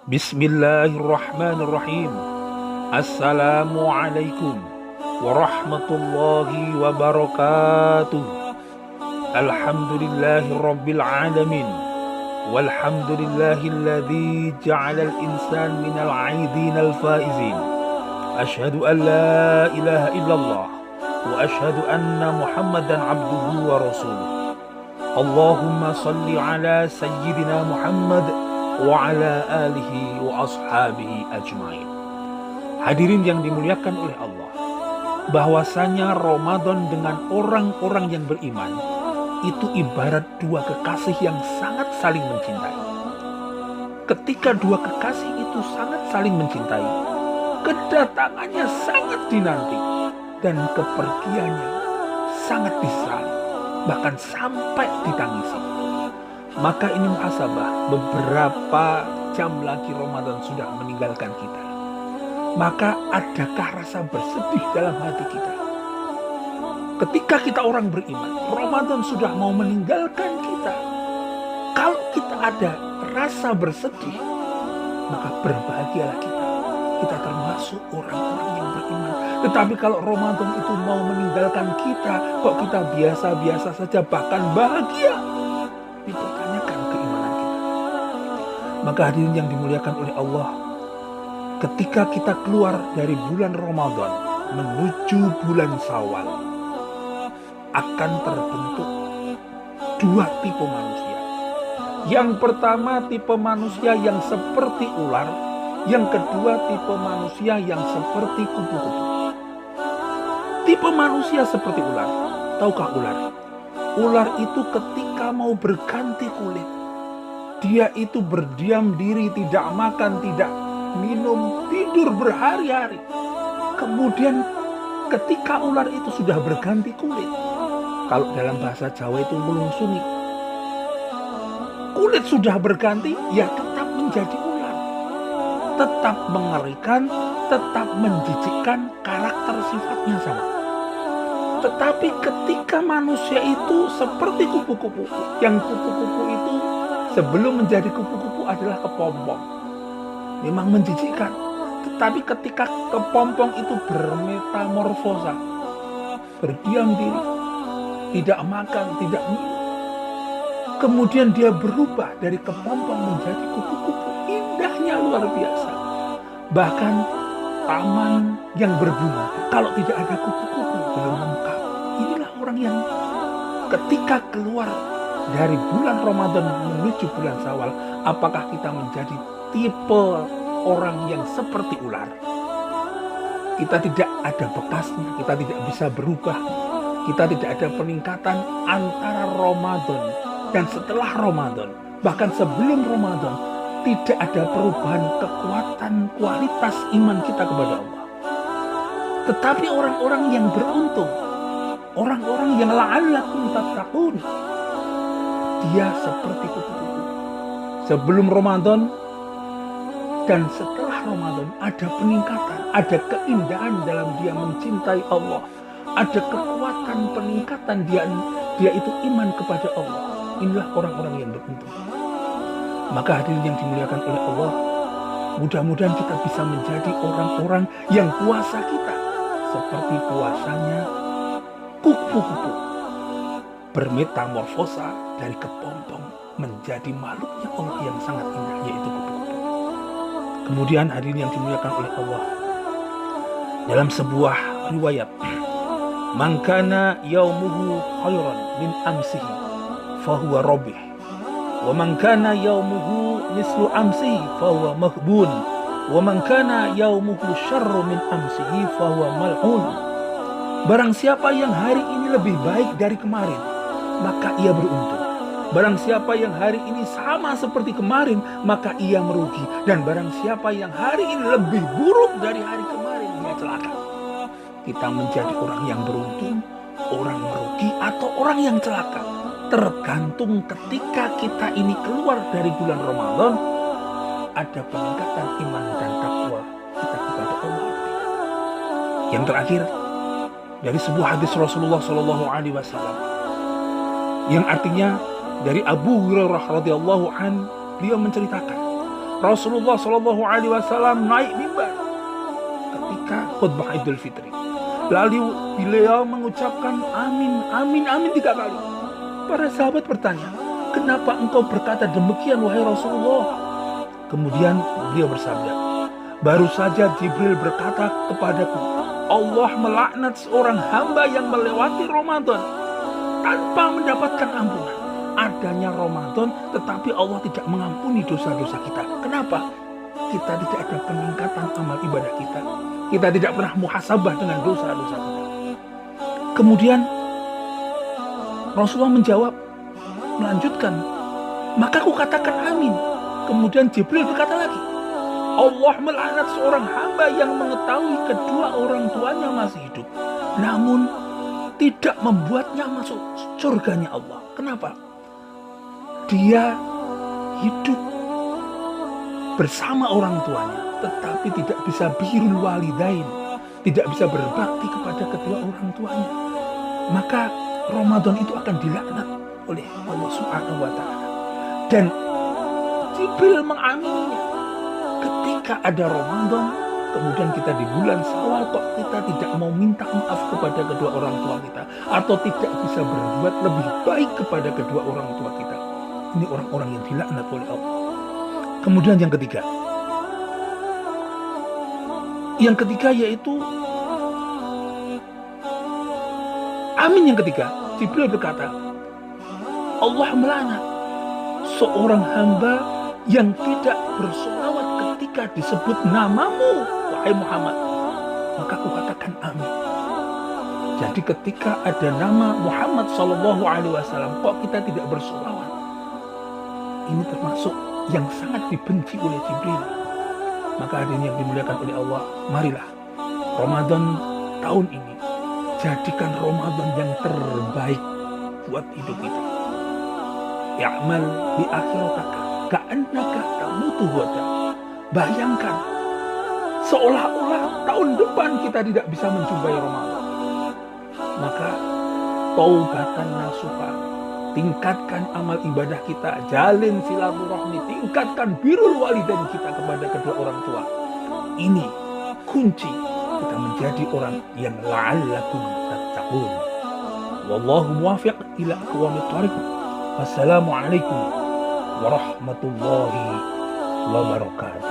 Bismillahirrahmanirrahim. Assalamualaikum warahmatullahi wabarakatuh. Alhamdulillahirabbil alamin. Walhamdulillahilladzi ja'alal insan minal 'aidinal faizin. Asyhadu an la ilaha illallah wa asyhadu anna Muhammadan abduhu wa rasuluh. Allahumma salli ala sayyidina Muhammad wa ala alihi wa ashabihi ajmain. Hadirin yang dimuliakan oleh Allah, bahwasanya Ramadan dengan orang-orang yang beriman itu ibarat dua kekasih yang sangat saling mencintai. Ketika dua kekasih itu sangat saling mencintai, kedatangannya sangat dinanti dan kepergiannya sangat disesali, bahkan sampai ditangisi. Maka ini muhasabah, beberapa jam lagi Ramadan sudah meninggalkan kita. Maka adakah rasa bersedih dalam hati kita? Ketika kita orang beriman, Ramadan sudah mau meninggalkan kita. Kalau kita ada rasa bersedih, maka berbahagialah kita. Kita termasuk orang-orang yang beriman. Tetapi kalau Ramadan itu mau meninggalkan kita, kok kita biasa-biasa saja, bahkan bahagia, dipertanyakan keimanan kita. Maka hadirin yang dimuliakan oleh Allah, ketika kita keluar dari bulan Ramadan menuju bulan Syawal, akan terbentuk dua tipe manusia. Yang pertama tipe manusia yang seperti ular, yang kedua tipe manusia yang seperti kupu-kupu. Tipe manusia seperti ular. Tahukah ular? Ular itu ketika mau berganti kulit, dia itu berdiam diri, tidak makan, tidak minum, tidur berhari-hari. Kemudian ketika ular itu sudah berganti kulit, kalau dalam bahasa Jawa itu melungsuni, kulit sudah berganti, ya tetap menjadi ular. Tetap mengerikan, tetap menjijikkan, karakter sifatnya sama. Tetapi ketika manusia itu seperti kupu-kupu, yang kupu-kupu itu sebelum menjadi kupu-kupu adalah kepompong. Memang menjijikkan. Tetapi ketika kepompong itu bermetamorfosa, berdiam diri, tidak makan, tidak minum, kemudian dia berubah dari kepompong menjadi kupu-kupu. Indahnya luar biasa. Bahkan taman yang berbunga, kalau tidak ada kupu-kupu, belum lengkap. Inilah orang yang ketika keluar dari bulan Ramadan menuju bulan Syawal, apakah kita menjadi tipe orang yang seperti ular? Kita tidak ada bekasnya, kita tidak bisa berubah, kita tidak ada peningkatan antara Ramadan dan setelah Ramadan. Bahkan sebelum Ramadan tidak ada perubahan kekuatan kualitas iman kita kepada Allah. Tetapi orang-orang yang beruntung, orang-orang yang la'allakum tattaqun, dia seperti kupu-kupu. Sebelum Ramadan dan setelah Ramadan ada peningkatan, ada keindahan dalam dia mencintai Allah, ada kekuatan peningkatan dia itu iman kepada Allah. Inilah orang-orang yang beruntung. Maka hadirin yang dimuliakan oleh Allah, mudah-mudahan kita bisa menjadi orang-orang yang puasa kita seperti puasanya kupu-kupu, bermetamorfosa dari kepompong menjadi makhluknya Allah yang sangat indah, yaitu kupu-kupu. Kemudian hadirin yang dimuliakan oleh Allah, dalam sebuah riwayat, man kana yaumuhu khairan min amsihi fahuwa robih, wa man kana yaumuhu mislu amsihi fahuwa mahbun, wa man kana yaumuhu syarru min amsihi fahuwa mal'un. Barang siapa yang hari ini lebih baik dari kemarin, maka ia beruntung. Barang siapa yang hari ini sama seperti kemarin, maka ia merugi. Dan barang siapa yang hari ini lebih buruk dari hari kemarin, ia celaka. Kita menjadi orang yang beruntung, orang merugi, atau orang yang celaka, tergantung ketika kita ini keluar dari bulan Ramadan, ada peningkatan iman dan takwa kita kepada Allah. Yang terakhir, dari sebuah hadis Rasulullah SAW, yang artinya dari Abu Hurairah radhiyallahu an, beliau menceritakan Rasulullah Shallallahu Alaihi Wasallam naik mimbar ketika khutbah Idul Fitri. Lalu beliau mengucapkan amin, amin, amin 3 kali. Para sahabat bertanya, kenapa engkau berkata demikian wahai Rasulullah? Kemudian beliau bersabda, baru saja Jibril berkata kepadaku, Allah melaknat seorang hamba yang melewati Ramadan tanpa mendapatkan ampunan. Adanya Ramadan tetapi Allah tidak mengampuni dosa-dosa kita. Kenapa? Kita tidak ada peningkatan amal ibadah kita. Kita tidak pernah muhasabah dengan dosa-dosa kita. Kemudian Rasulullah menjawab, melanjutkan, maka aku katakan amin. Kemudian Jibril berkata lagi, Allah melaknat seorang hamba yang mengetahui kedua orang tuanya masih hidup, namun tidak membuatnya masuk surganya Allah. Kenapa? Dia hidup bersama orang tuanya, tetapi tidak bisa birrul walidain, tidak bisa berbakti kepada kedua orang tuanya. Maka Ramadan itu akan dilaknat oleh Allah Subhanahu wa Ta'ala. Dan Jibril mengamininya. Ketika ada Ramadan, kemudian kita di bulan Syawal kok kita tidak mau minta maaf kepada kedua orang tua kita, atau tidak bisa berbuat lebih baik kepada kedua orang tua kita. Ini orang-orang yang dilaknat oleh Allah. Kemudian yang ketiga yaitu amin yang ketiga. Jibril berkata, Allah melaknat seorang hamba yang tidak bersolawat ketika disebut namamu wahai Muhammad. Maka aku katakan amin. Jadi ketika ada nama Muhammad Sallallahu Alaihi Wasallam kok kita tidak bersolawat, ini termasuk yang sangat dibenci oleh Jibril. Maka hadirin yang dimuliakan oleh Allah, marilah Ramadan tahun ini jadikan Ramadan yang terbaik buat hidup kita. Ya'mal bi akhirataka ka'annaka tamutu ghada. Bayangkan seolah-olah tahun depan kita tidak bisa menjumpai Ramadan. Maka taubatan nasuha, tingkatkan amal ibadah kita, jalin silaturahmi, tingkatkan birrul walidain kita kepada kedua orang tua. Ini kunci kita menjadi orang yang la'allakum tattaqun. Wallahu muwaffiq ila aqwamit thariq. Wassalamualaikum warahmatullahi wabarakatuh.